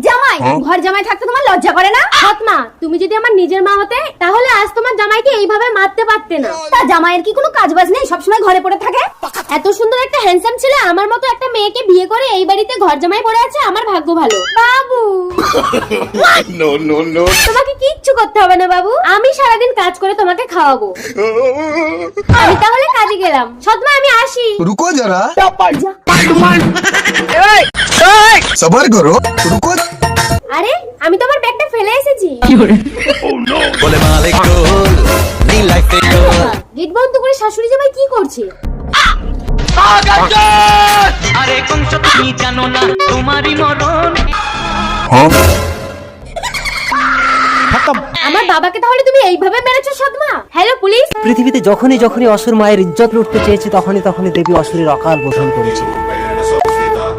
জামাই, ঘর জামাই থাকতে তোমার লজ্জা করে না? সৎমা, তুমি যদি আমার নিজের মা হতে তাহলে আজ তোমার জামাইকে এইভাবে মারতে পারতে না। তা জামাইয়ের কি কোনো কাজ বাজ নেই, সবসময় ঘরে পড়ে থাকে? এত সুন্দর একটা হ্যান্ডসাম ছেলে আমার মতো একটা মেয়েকে বিয়ে করে এই বাড়িতে ঘর জামাই পড়ে আছে, আমার ভাগ্য ভালো। বাবু তোমাকে কিচ্ছু করতে হবে না বাবু, আমি সারাদিন কাজ করে তোমাকে খাওয়াবো। আমি তাহলে কাজে গেলাম। সৎমা, আমি আসি। रुको जरा सबर करो रुको। আরে, আমি তো আমার ব্যাগটা ফেলে এসেছি। গেট বন্ধ করে শাশুড়ি জামাই কি করছে? আরে কংস তুমি জানো না তোমারই মরণ। আমার বাবাকে তাহলে তুমি এইভাবে মেরেছো সৎমা? Hello police. পৃথিবীতে যখনই যখনই অসুর মায়ের ইজ্জত লুটতে চেয়েছে তখনই তখনই দেবী অসুরের অকাল বোধন করেছে।